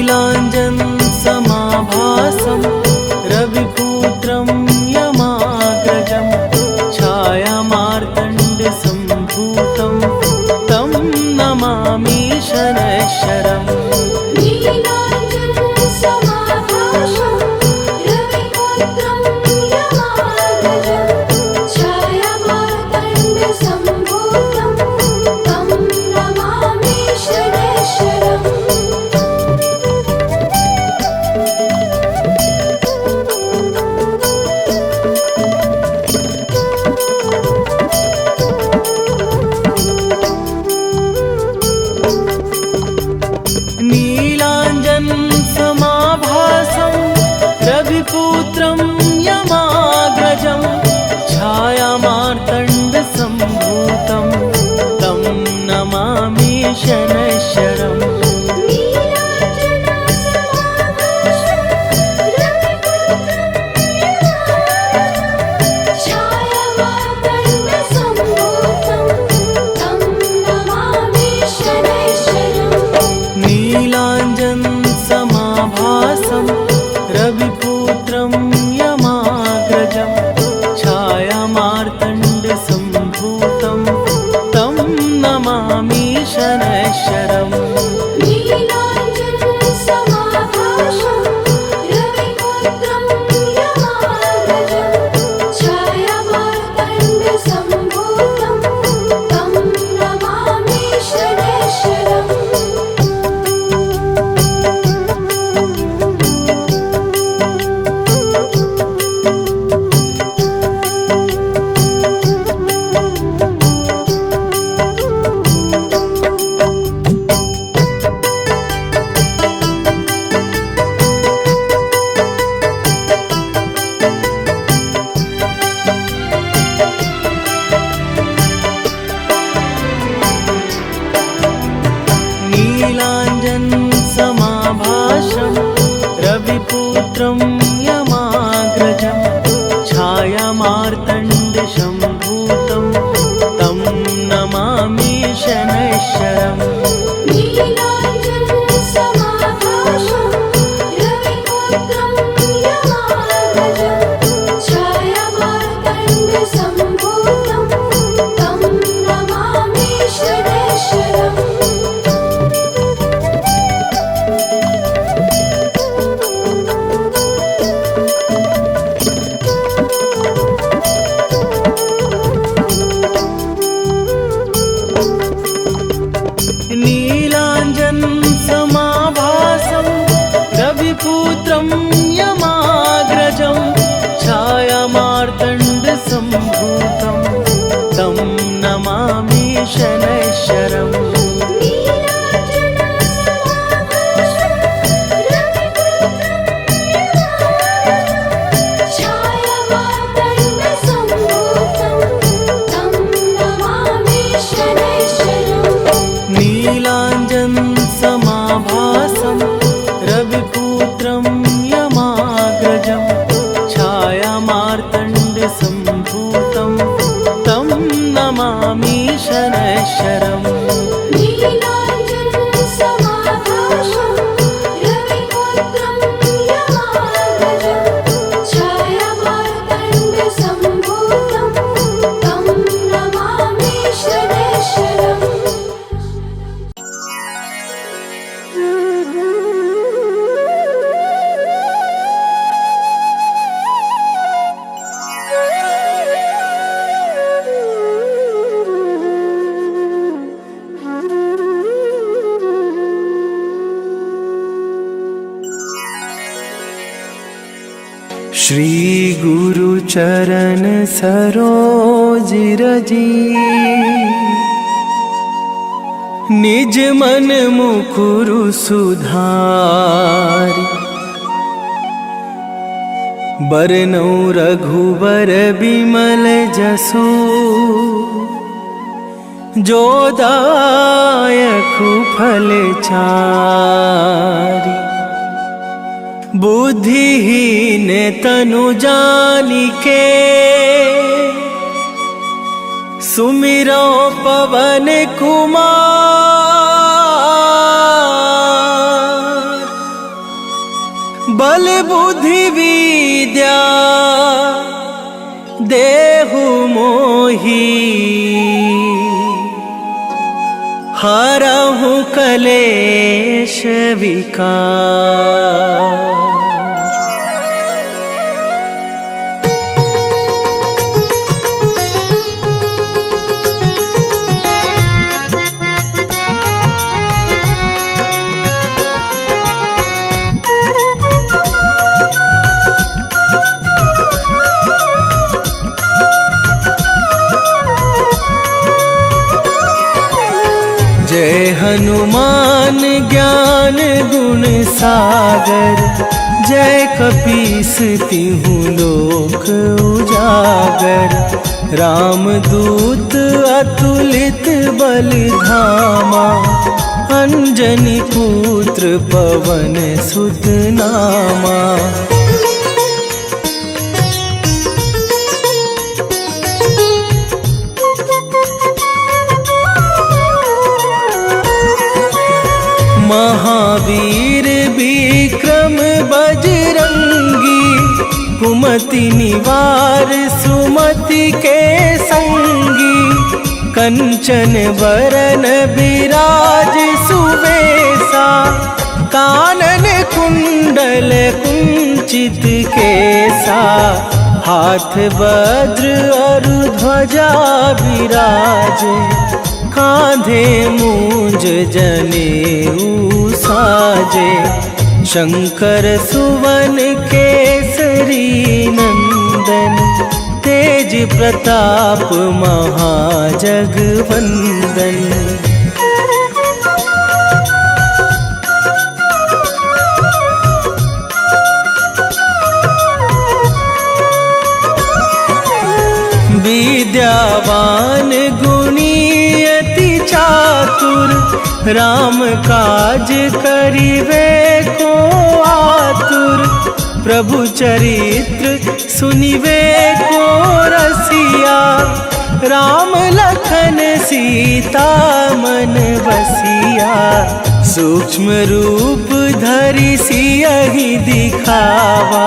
नीलाञ्जन समाभासं रविपुत्रं यमाग्रजं छायामार्तण्डसम्भूतं तं नमामि शनैश्वरम्। नीलाञ्जन समाभासं रविपुत्रं यमाग्रजं छायामार्तण्डसम्भूतं तं नमामि शनैश्वरम्। नीलाञ्जन समाभासं रविपुत्रं यमाग्रजं छायामार्तण्डसम्भूतं तं नमामि शनैश्वरम्। नीलाञ्जन समाभासं रविपुत्रं यमाग्रजं छायामार्तण्डसम्भूतं तं नमामि शनैश्वरम्। नीलाञ्जन समाभासं रविपुत्रं यमाग्रजं छायामार्तण्डसम्भूतं तं नमामि शनैश्वरम्। नीलाञ्जन समाभासं रविपुत्रं यमाग्रजं छायामार्तण्डसम्भूतं तं नमामि शनैश्वरम्। श्री गुरु चरण सरोज रजी निज मन मुकुरु सुधारी बरनौ रघुबर बिमल जसु जो दायकु फल चारि बुद्धिहीन तनु जानिके सुमिरो पवन कुमार बल बुद्धि विद्या देहु मोहि, हरहु कलेश विकार। जय हनुमान ज्ञान गुण सागर, जय कपीस तिहु लोक उजागर। रामदूत अतुलित बल धामा, अंजनी पुत्र पवन सुत नामा। महावीर विक्रम बजरंगी, कुमति निवार सुमति के संगी। कंचन बरन विराज सुवेशा, कानन कुंडल कुंचित केसा। हाथ वज्र और ध्वजा विराजे, कांधे मूंज जनेऊ साजे। शंकर सुवन केसरी नंदन, तेज प्रताप महाजगवंदन। विद्यावान गुणी अति चातुर, राम काज करिवे को आतुर। प्रभु चरित्र सुनिवे को रसिया, राम लखन सीता मन बसिया। सूक्ष्म रूप धरि सियहि दिखावा,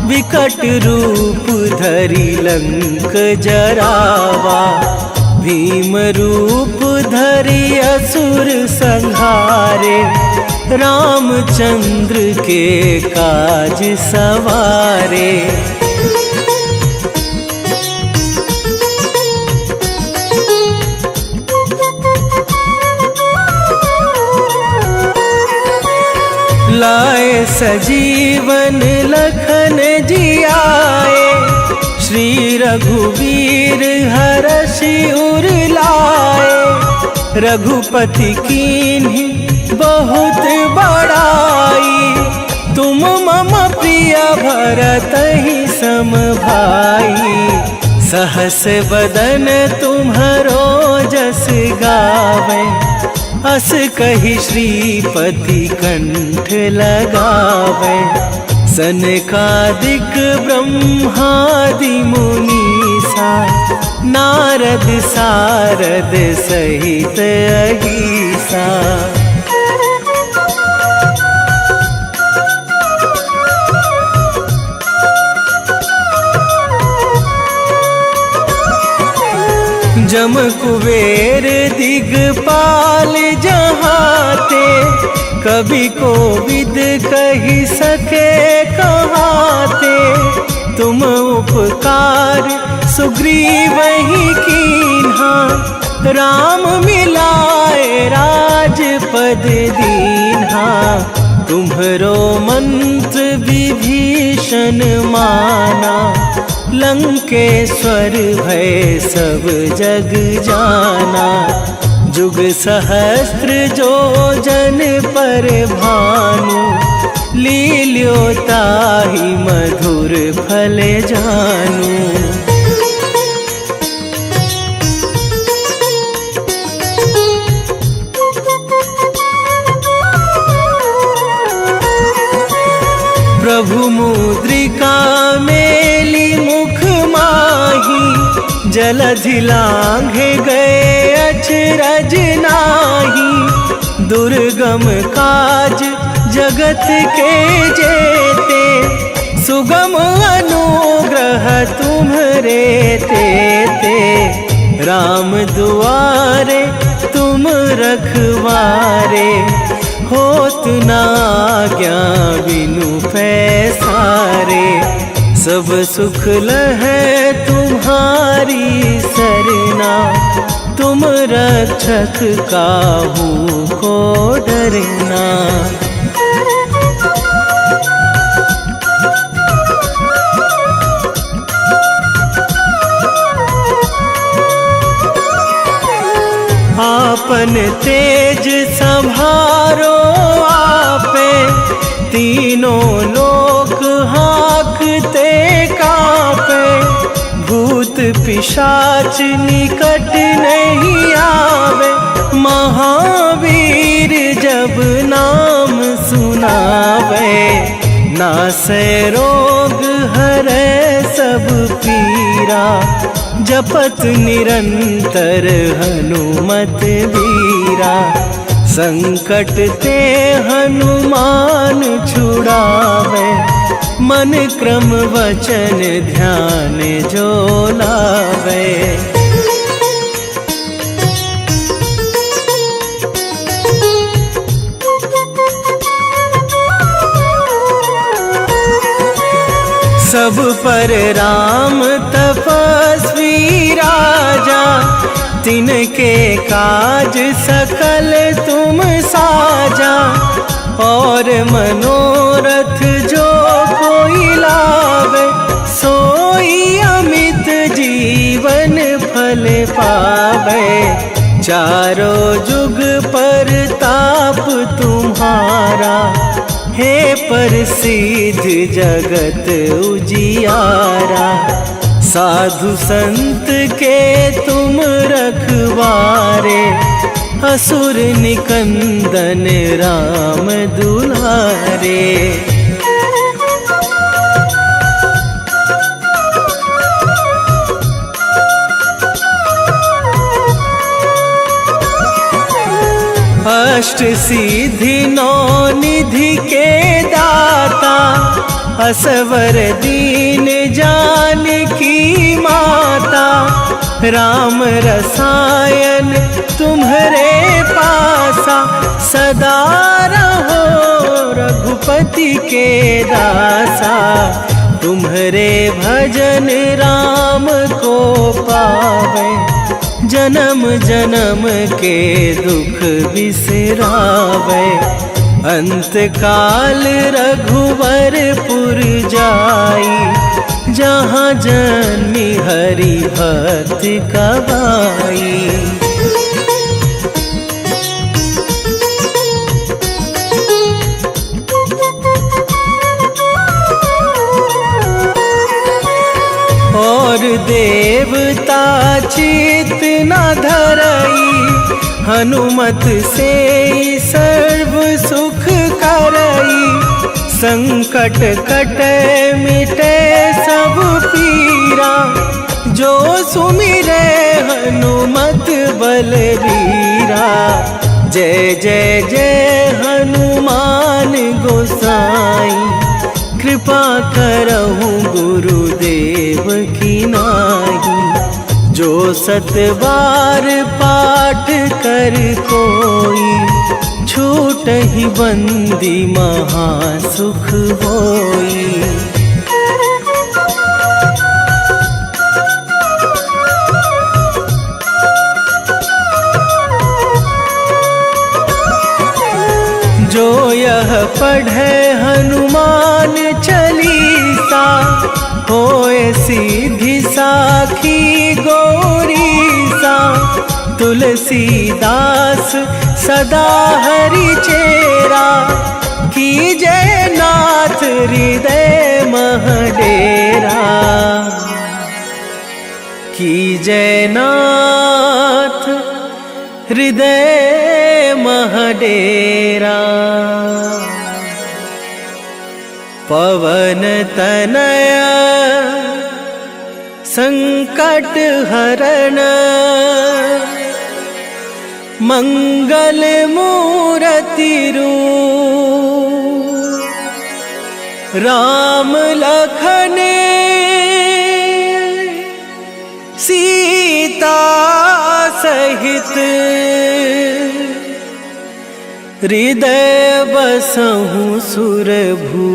विकट रूप धरि लंक जरावा। भीम रूप धरि असुर संहारे, रामचंद्र के काज सवारे। लाए सजीवन लखन जियाए, श्री रघुवीर हरषि उर लाए। रघुपति कीन्ही बहुत बड़ाई, तुम मम प्रिय भरतहि सम भाई। सहस बदन तुम्हरो जस गावे, अस कहि श्रीपति कंठ लगावे। सनकादिक ब्रह्मादि मुनीसा, नारद सारद सहित अहिसा। जम कुबेर दिगपाल जहाते, कभी कोविद कही सके कहाते। तुम उपकार सुग्रीवहि कीन्हा, राम मिलाए राजपद दीन्हा। तुम्हरो मंत्र विभीषण माना, लंकेश्वर भय सब जग जाना। जुग सहस्त्र जो जन पर भानु, लील्यो ताहि मधुर फल जानू। प्रभु मुद्रिका मेली मुख माही, जलधि लांघे गए अचरज नाही। दुर्गम काज जगत के जेते, सुगम अनुग्रह तुम्हरे तेते, राम दुआरे तुम रखवारे, होत ना आज्ञा बिनु पैसारे, सब सुख लहै तुम्हारी सरना, तुम रक्षक काहू को डरना। आपन तेज संभारो आपे, तीनों लोक हाँकते कापे, भूत पिशाच निकट नहीं आवे, महावीर जब नाम सुनावे, नासै रोग हरै सब पीरा, जपत निरंतर हनुमत वीरा, संकट ते हनुमान छुड़ावे, मन क्रम वचन ध्यान जो लावे। सब पर राम तपस्वी राजा, तिनके काज सकल तुम साजा, और मनोरथ जो कोई लावे, सोई अमित जीवन फल पावे, चारों जुग पर ताप तुम्हारा, हे प्रसिद्ध जगत उजियारा, साधु संत के तुम रखवारे, असुर निकंदन राम दुलारे। अष्ट सिद्धि नौ निधि के दाता, असवर दीन जानकी माता, राम रसायन तुम्हरे पासा, सदा रहो रघुपति के दासा, तुम्हरे भजन राम को पावे, जन्म जन्म के दुख बिसरावे, अंत काल रघुवरपुर जाई, जहाँ जन्मी हरि भक्त कहाई। और देवता चित न धरई, हनुमत से सर्व सुख करई, संकट कटे मिटे सब पीरा, जो सुमिरे हनुमत बलबीरा, जय जय जय हनुमान गोसाई, कृपा करहु गुरुदेव की नाई, जो सतबार पाठ कर कोई, छूटहि बंदी महासुख होई। जो यह पढ़े हनुमान चालीसा, होए सीधी साखी गौरीसा, तुलसीदास सदा हरि चेरा, कीजय नाथ हृदय मह डेरा, कीजय नाथ हृदय मह डेरा। पवन तनय संकट हरण, मंगल मूरति रूप, राम लखन सीता सहित हृदय बसहु सुरभू।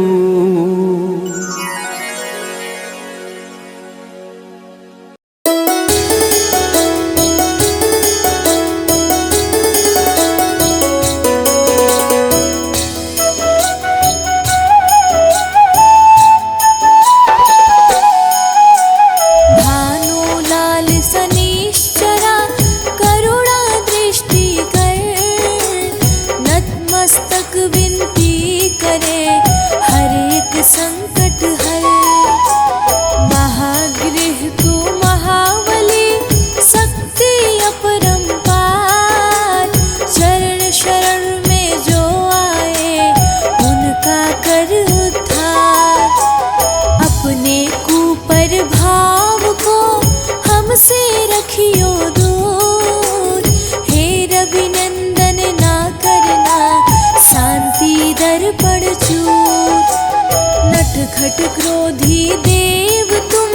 खट क्रोधी देव तुम,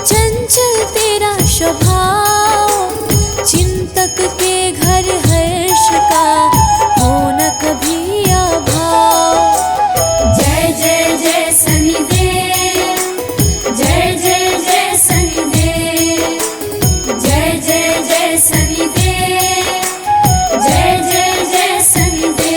चंचल तेरा स्वभाव, चिंतक के घर हर्ष का हो न कभी अभाव। जय जय जय शनिदेव, जय जय जय शनिदेव, जय जय जय शनिदेव, जय जय जय शनिदेव।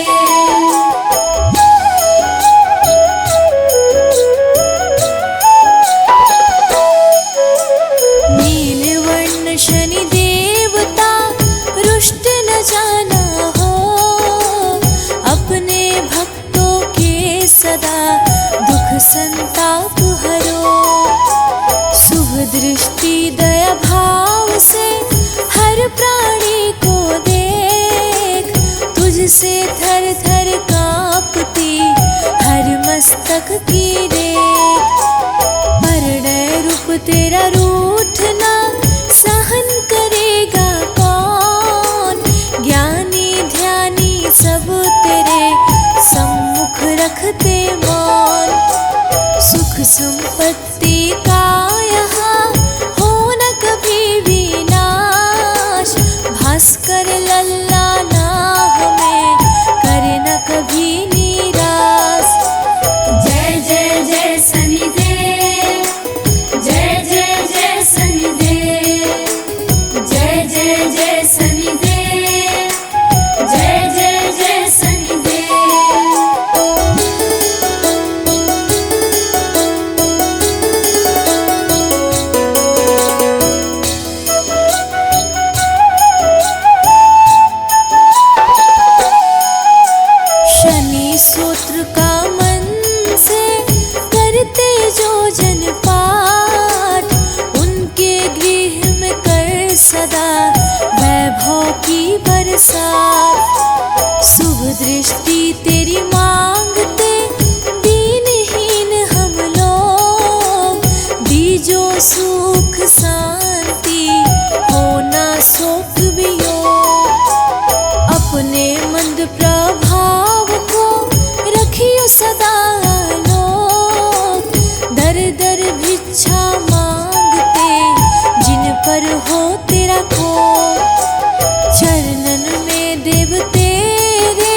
सदा दुख संताप हरो, शुभ दृष्टि दया भाव से हर प्राणी को देख, तुझसे थर थर कांपती हर मस्तक की रेख। परणय रूप तेरा रूठना सहन करेगा कौन, ज्ञानी ध्यानी सब तेरे सम्मुख रखते मौन। सुख संपत्ति का यहाँ हो न कभी विनाश, भास्कर लल्ला ना हमें करे न कभी निराश। जय जय जय शनिदेव, जय जय जय शनिदेव, जय जय जय शनिदेव, जय जय जय शनिदेव। सूत्र का मन से करते जो जन पाठ, उनके गृह में कर सदा वैभव की बरसात। शुभ दृष्टि तेरी मांगते दीनहीन हम लोग, दीजो सुख शांति होना शोक वियोग। अपने मंद प्रभाव को रखियो सदा लोग, दर दर भिक्षा मांगते जिन पर हो तेरा कोप। चरणन में देव तेरे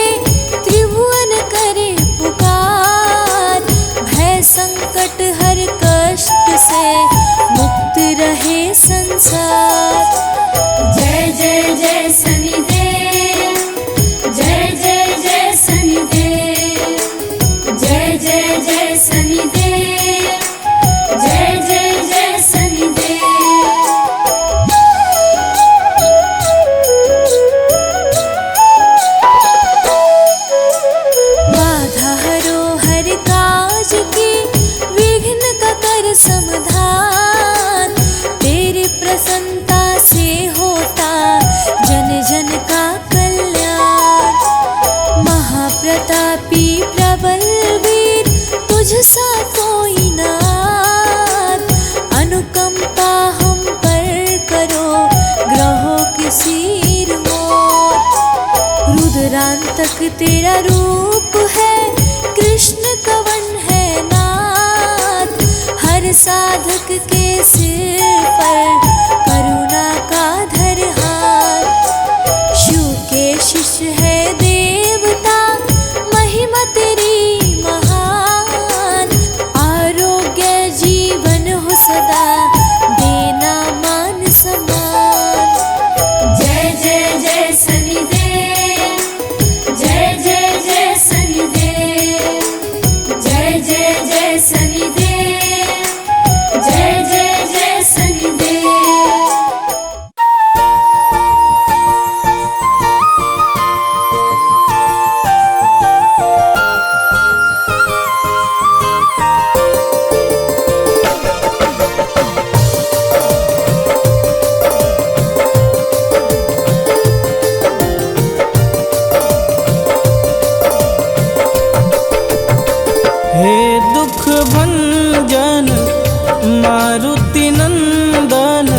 त्रिभुवन करे पुकार, भय संकट हर कष्ट से मुक्त रहे संसार। जय जय जय शनिदेव, जय जय जय शनिदेव, जय जय जय शनिदेव, जय जय जय शनिदेव। बाधा हरो हर काज की, विघ्न का कर समाधान, तेरी प्रसन्नता से होता जन जन का कल्याण। महाप्रतापी प्रबल वीर तुझसा कोई नाथ, अनुकंपा हम पर करो ग्रहों के सिर मोर। रुद्रांतक तेरा रूप है, कृष्ण कवन है नाम, साधक के सिर पर करुणा का धर हाथ। शिव के शिष्य है देवता, महिमा तेरी महान। आरोग्य जीवन हो सदा, देना मान सम्मान। जय जय जय शनिदेव, जय जय जय शनिदेव, जय जय जय शनिदेव, जय जय जय शनिदेव। हे दुख भंजन मारुति नंदन,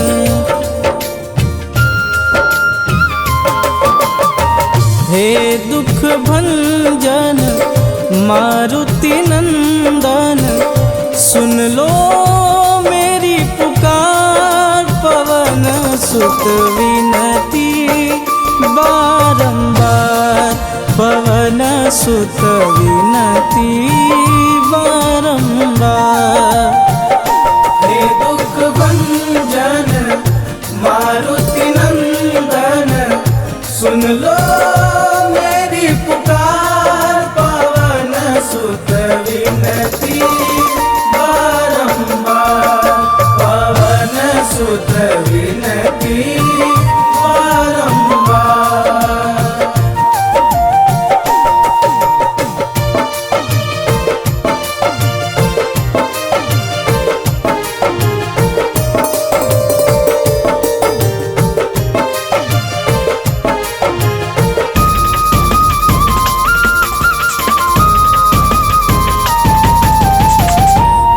हे दुख भंजन मारुति नंदन, सुन लो मेरी पुकार। पवन सुत विनती बारंबार, पवन सुत विनती बारंबार। हे दुख भंजन मारुति नंदन, सुन लो मेरी पुकार। पवन सुत विनती बारंबार, पवन सुत विनती बारंबार।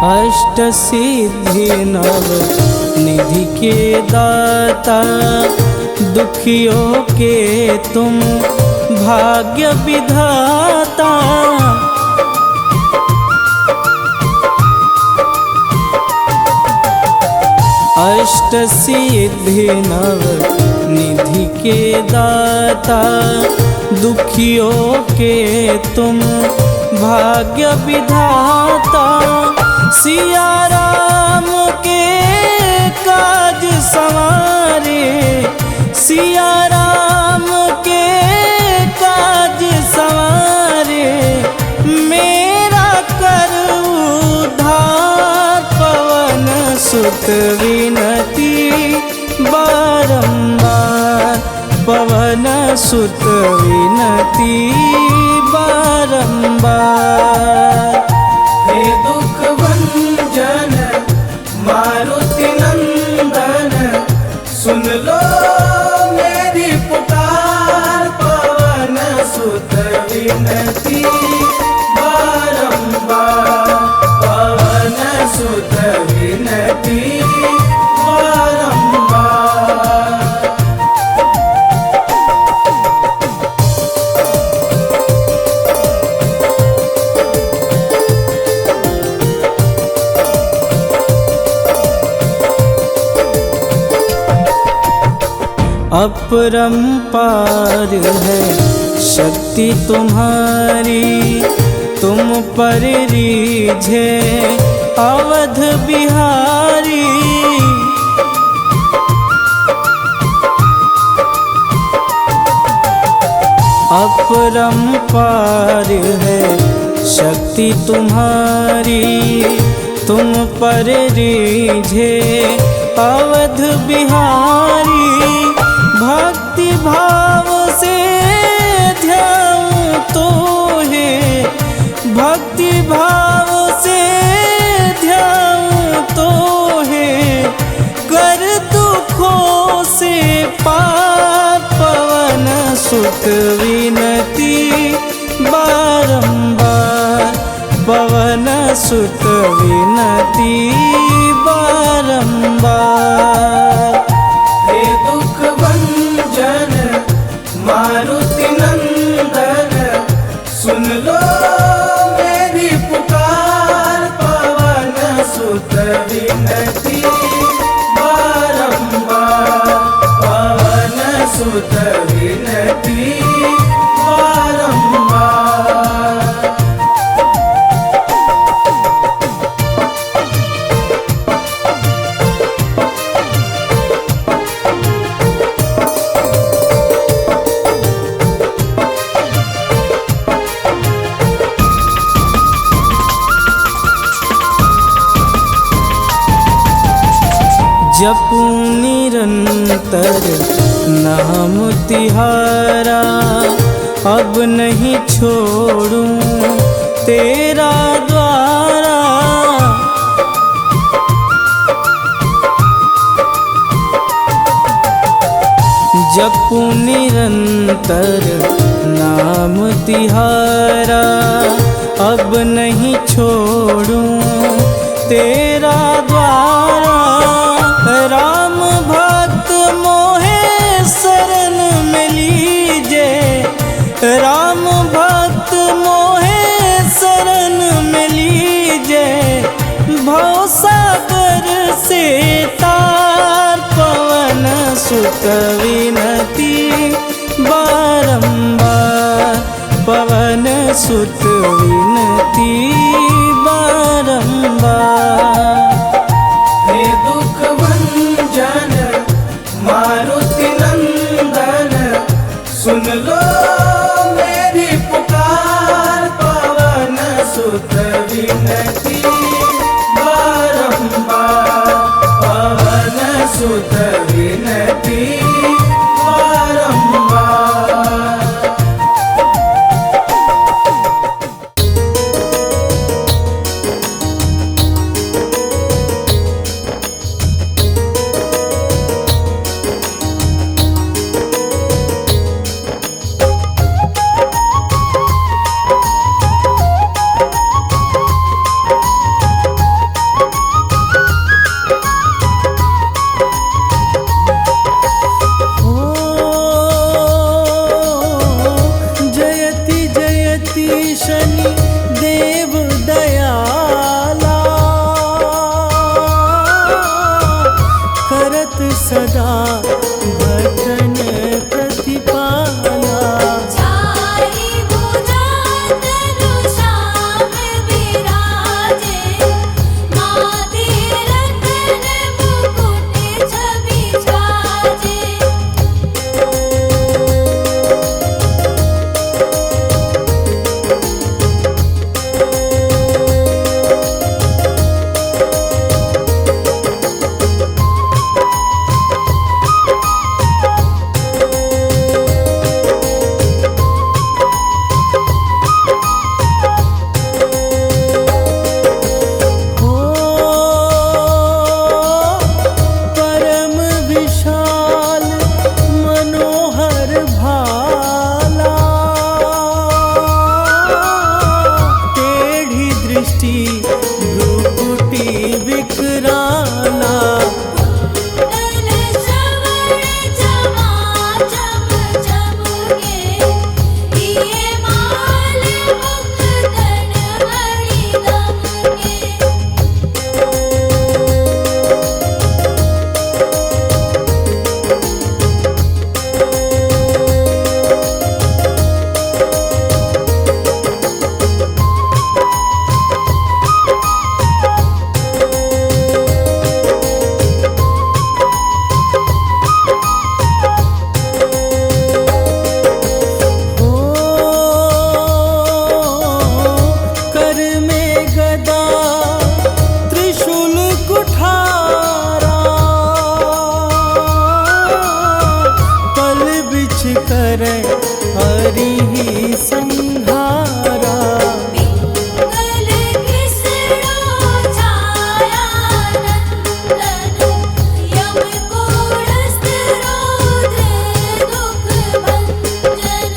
अष्ट सिद्धि नव निधि के दाता, दुखियों के तुम भाग्य विधाता। अष्ट सिद्धि नव निधि के दाता, दुखियों के तुम भाग्य विधाता। सिया राम के काज संवारे, सिया राम के काज संवारे, मेरा कर उद्धार। पवन सुत विनती बारंबार, पवन सुत विनती बारंबार। हे दुख भंजन मारुति नंदन, सुन लो मेरी पुकार। पवन सुत विनती बारंबार, पवन सुत विनती बारंबार। अपरंपार है शक्ति तुम्हारी, तुम पर रीझे अवध बिहारी। अपरंपार है शक्ति तुम्हारी, तुम पर रीझे अवध बिहारी। भक्ति भाव से ध्यान तो है, भक्ति भाव से ध्यान तो है, कर दुखों से पार। पवन सुत विनती बारंबार, पवन सुत विनती बारंबार। हे दुख भंजन मारुति नंदन, सुन लो मेरी पुकार। पवन सुत जपू निरंतर नाम तिहारा, अब नहीं छोड़ूं तेरा द्वारा। जपू निरंतर नाम तिहारा, अब नहीं छोड़ूं तेरा द्वारा। राम भक्त मोहे शरण में लीजे, राम भक्त मोहे शरण में लीजे। भवसागर से तार पवन सुत विनती बारंबार, पवन सुत विनती बारंबार। हे दुख भंजन मारुति नंदन, सुन लो मेरी पुकार। पवन सुत विनती बारंबार, पवन सुत विनती बारंबार। शनि देव दयाला, करत सदा भजन प्रतिपाला। चारि भुजा तनु श्याम विराजे, माथे रतन मुकुट छवि छाजे। भ्रुकुटी विकराला, कुंडल श्रवण चमा चम चमके, दिए माल मुक्तन मणि दमके। करे हरि ही संहारा। पिंगल कृष्णो छाया नंदन, यम कूटस्थ रौद्र दुख भंजन।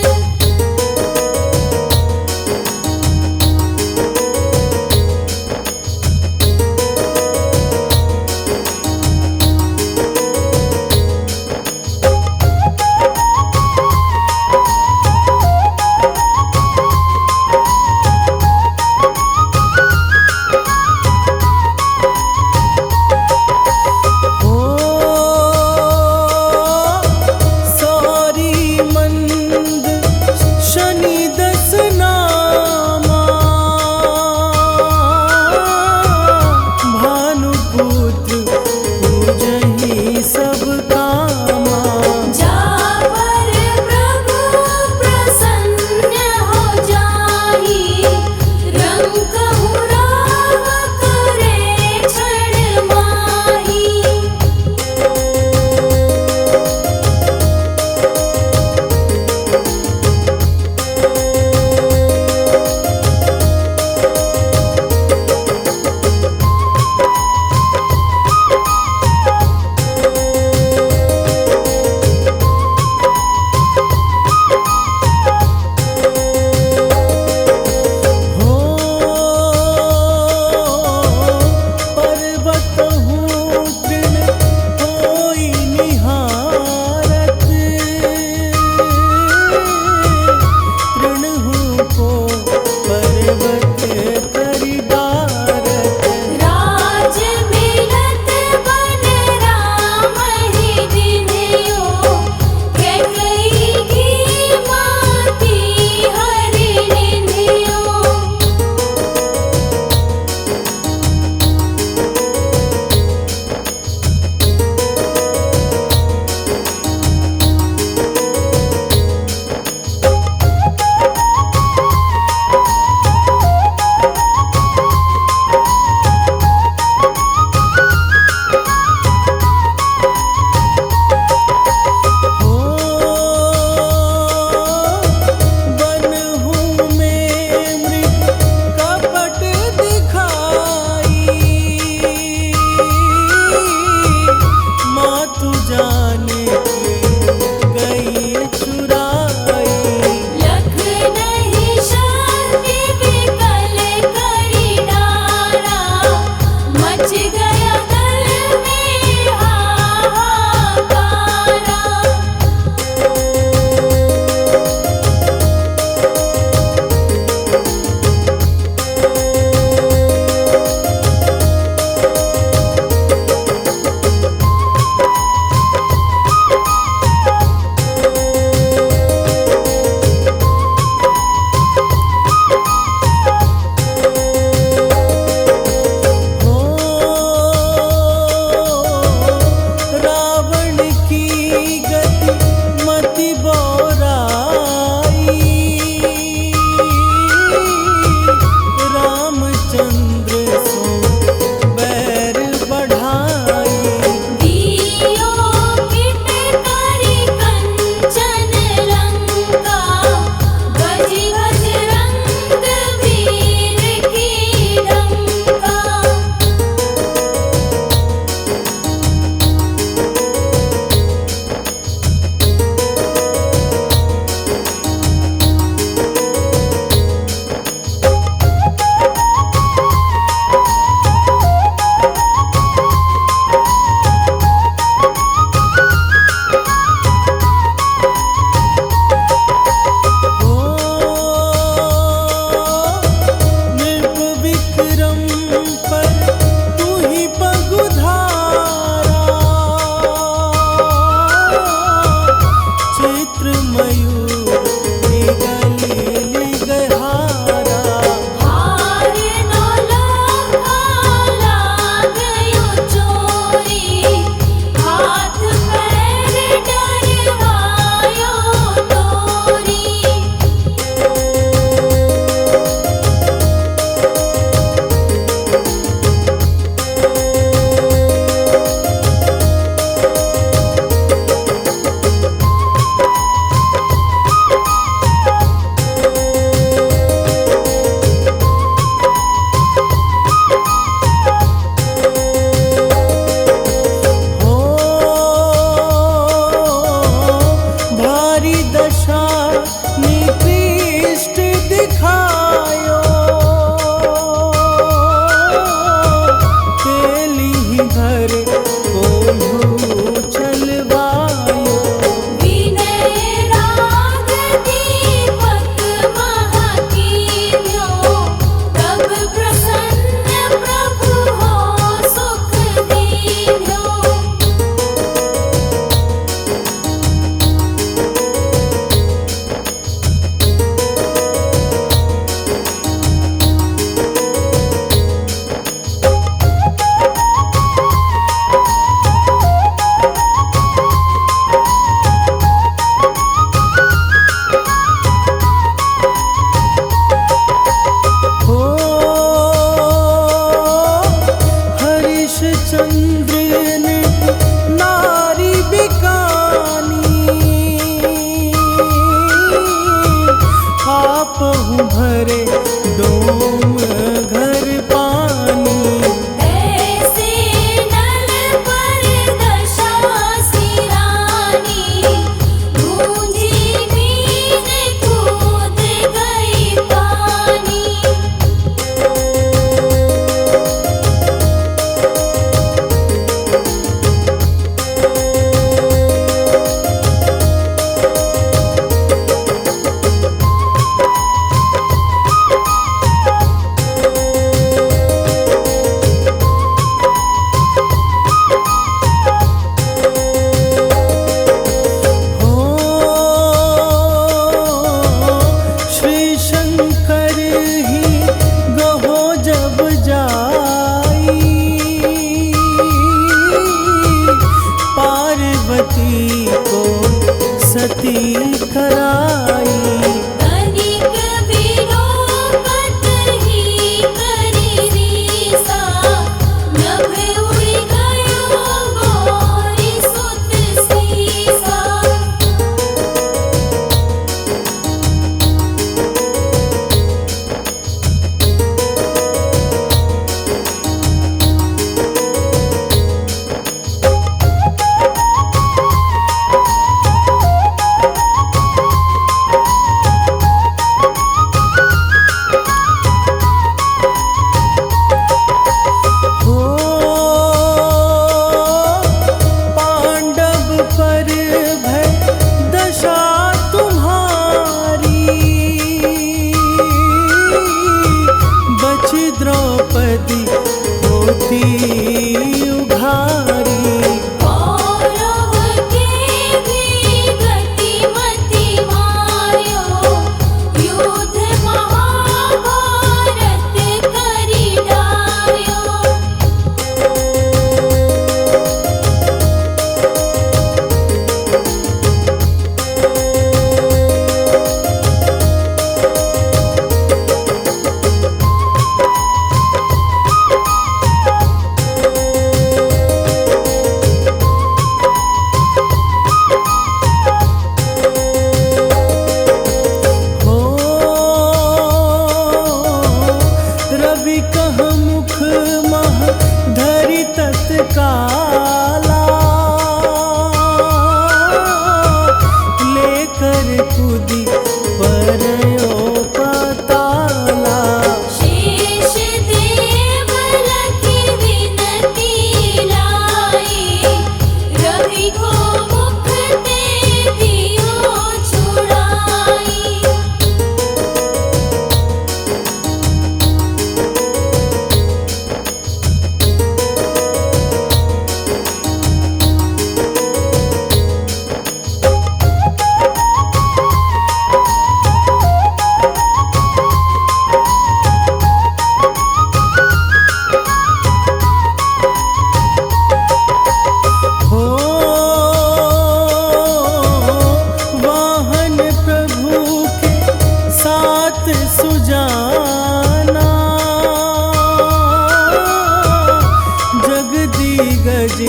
दिग्गज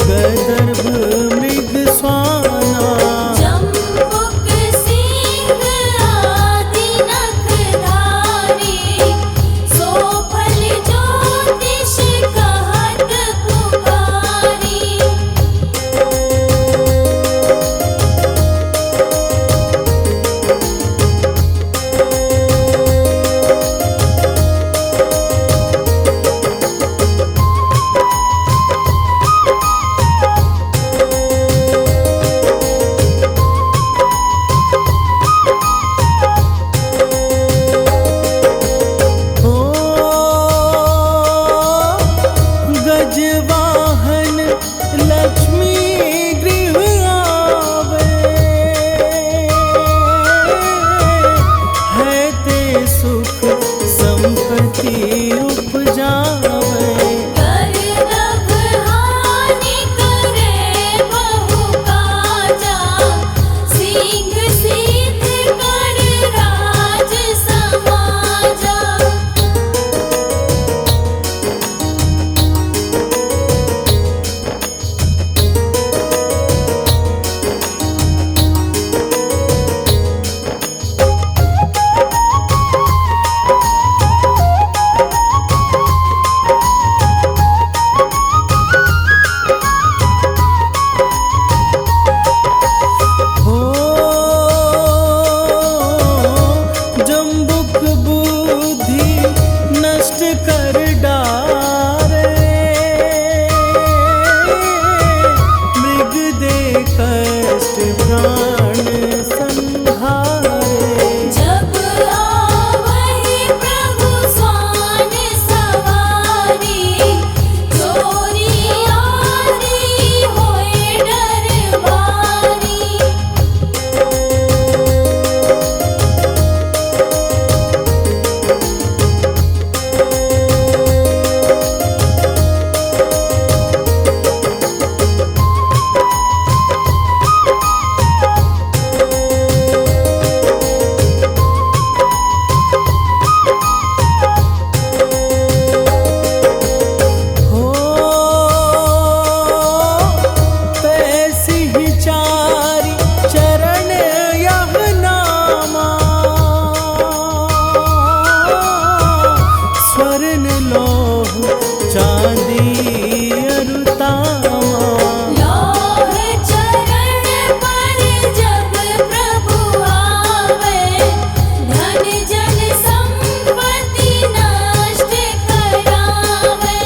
गदर्भ मृग श्वाना जम्बुक सिंह आदि नखधारी सोफल ज्योतिष कहत पुकारी ओ गजवाहन लक्ष्मी गृह आवे है ते सुख संपत्ति उपजावे करदभ हानि करे बहु काजा सिंह सिद्ध कर राज समाजा हो जम्बुक बुद्धि नष्ट कर डारे मृग दे कष्ट प्राण संहारे जब आवहि प्रभु स्वान सवारी चोरी आदि होए डर बारी हो तैसी ही चारि चरण यह नामा स्वर्ण लोह चांदी अरुतामा लौह चरण पर जब प्रभु आवे धन जन संपत्ति नष्ट करावे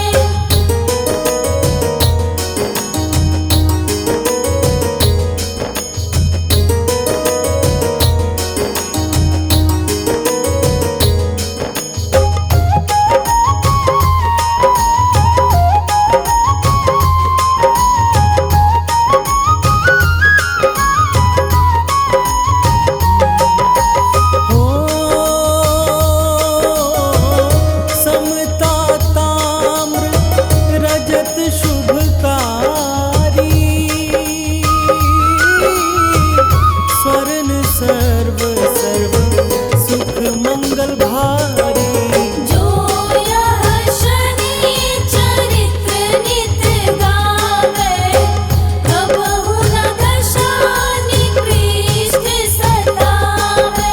हो समता ताम्र रजत शुभकारी स्वर्ण सर्व सर्व सुख मंगल भारी जो यह शनि चरित नित गावे कबहु न दशा निकृष्ट सतावे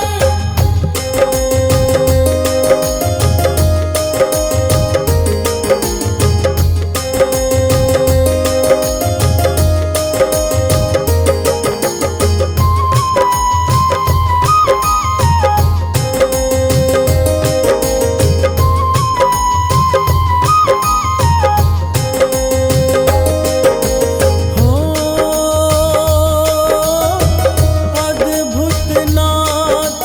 हो अद्भुत नाथ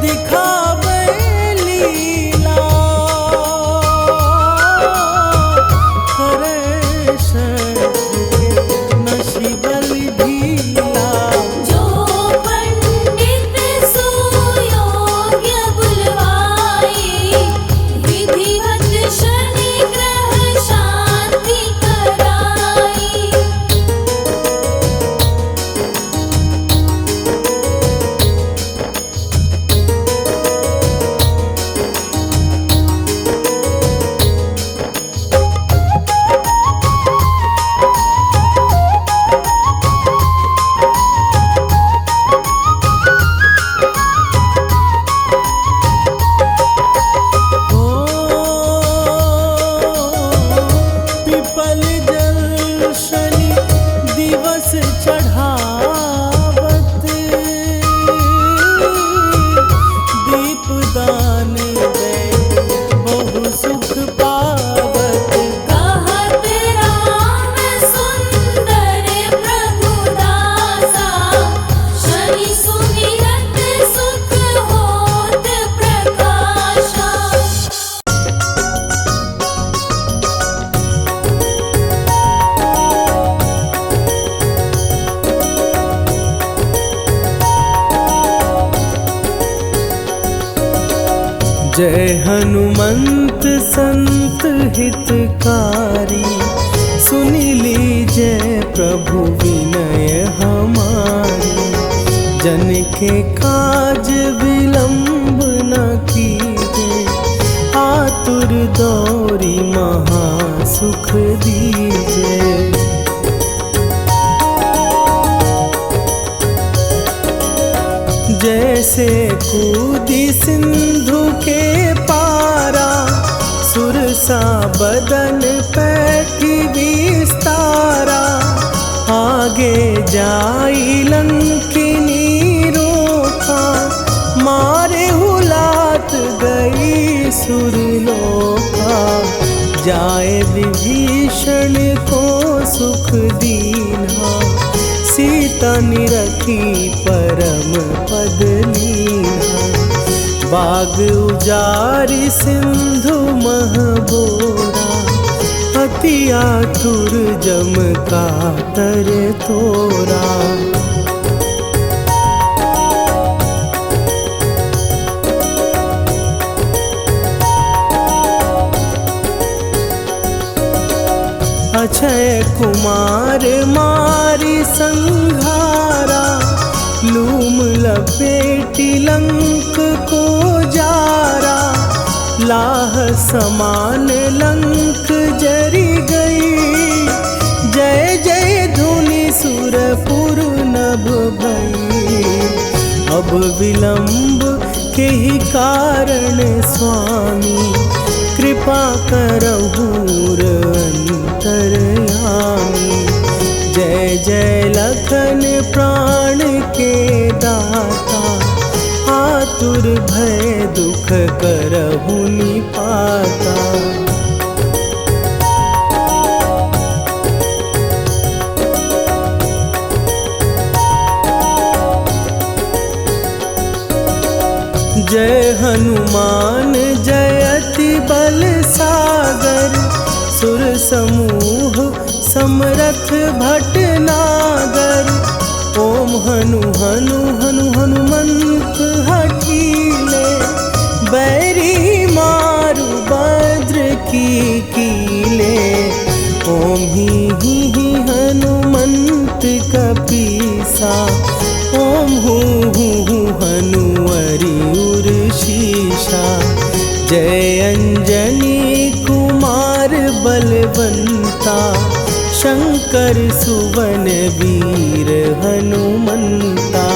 दिखावे लीला करे शस्त्र नशी बलि ढीला जो पंडित सुयोग्य बुलवाई विधिवत शनि ग्रह शांति कराई जय हनुमंत संत हितकारी, सुनी लीजय प्रभु विनय हमारी। जन के काज विलंब न कीजे, आतुर दौरी महासुख दीजे। जैसे कूदी सिंधु के पारा, सुरसा बदन पैठी विस्तारा। आगे जाई लंकिनी रोका, मारे हुलात गई सुरलोका। जाए विभीषण को सुख दीना, सीता निरखी परम पद लीना। बाग उजारि सिंधु महबोरा, अति आतुर जम कातर तोरा। अक्षय कुमार मारी संघारा, लूम लपेटी लंक को जारा। लाह समान लंक जरी गई, जय जय धुनि सुरपुर नभ भई। अब विलंब के ही कारण स्वामी, कृपा करहु अंतरयामी। जय जय लखन प्राण के दाता, आतुर भय दुख करहु निपाता। जय हनुमान जयति बल सागर, सुर समूह समरथ भटनागर। ओम हनु हनु हनु हनुमंत हठीले, बैरी मारु भद्र की कीले। ओम ही हनुमंत कपीसा, ओम हूँ हनुवरि उर्शीषा। जय अंजनी कुमार बलवंता, शंकर सुवन वीर हनुमंता।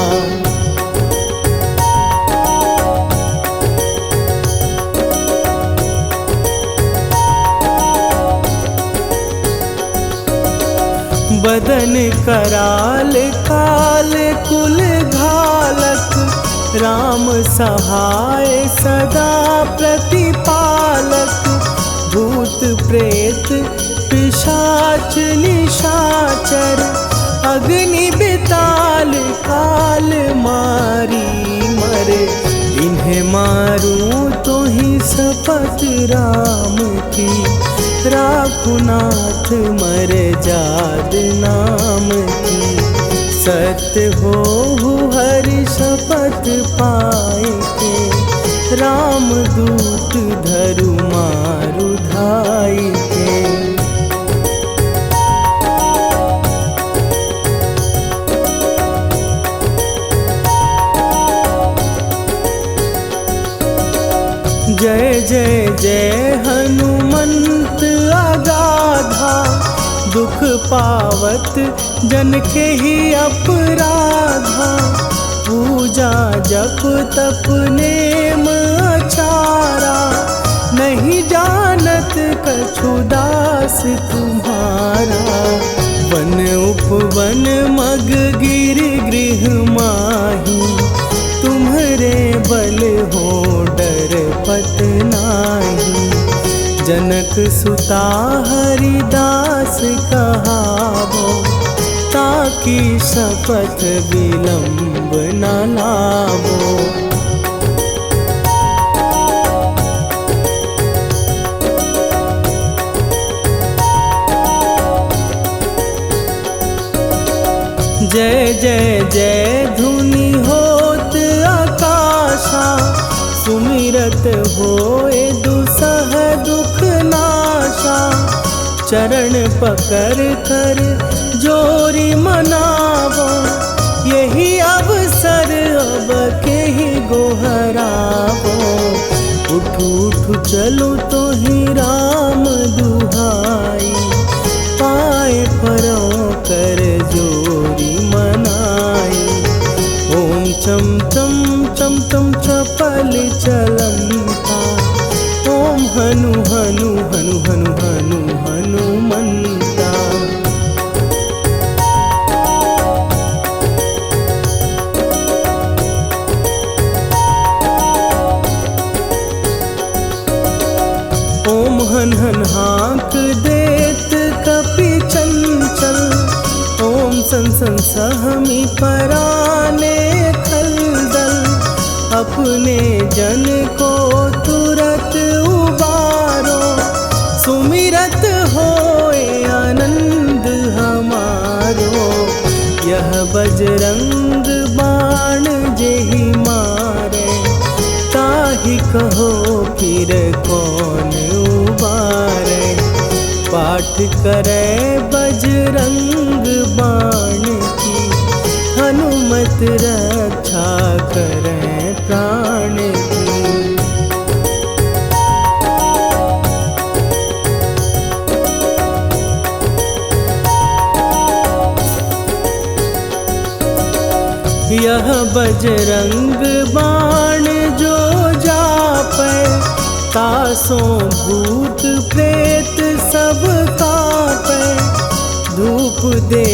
बदन कराल काल कुल घालक, राम सहाय सदा प्रतिपालक। भूत प्रेत पिशाच निशाचर, अग्नि बिताल काल मारी मरे। इन्हें मारूं तो ही शपथ राम की, राखुनाथ मर जाद नाम की। सत्य हो हरि शपथ पाए के, राम दूत धरु मारु धाई के। जय जय जय हनुमंत अगाधा, दुख पावत जन के ही अपराधा। पूजा जप तप नेम आचारा, नहीं जानत कछु दास तुम्हारा। वन उपवन मग गिर गृह माही, तुम्हरे बल हो डर पत नाही। जनक सुता हरिदास कहावो, ताकि शपथ विलंब न लावो। जय जय जय धुनि होत आकाशा, सुमिर तुरत होए दुसह दुख नाशा। चरण पकड़ कर जोरी मनावो, यही अवसर अब के ही गोहरावो। उठू उठू चलो तो ही राम दुहाई, पाए परों कर जोरी मनाई। ओम चम चम चम चम चपल चलंता, ओम हनु हनु हनु हनु हनु हनुमंता। ओम हन हन हाँक देत कपि चंचल, ओम सन सन सहमी पराने खलदल। अपने जन को तुरत उबारो, सुमिरत होए आनंद हमारो। यह बजरंग बाण जेहि मारे, ताहि कहो फिर कौन उबारे। पाठ करे बजरंग बाण की, हनुमत रक्षा करे प्राण की। यह बजरंग बाण जो जापै, तासों भूत प्रेत सब कापै। धूप दे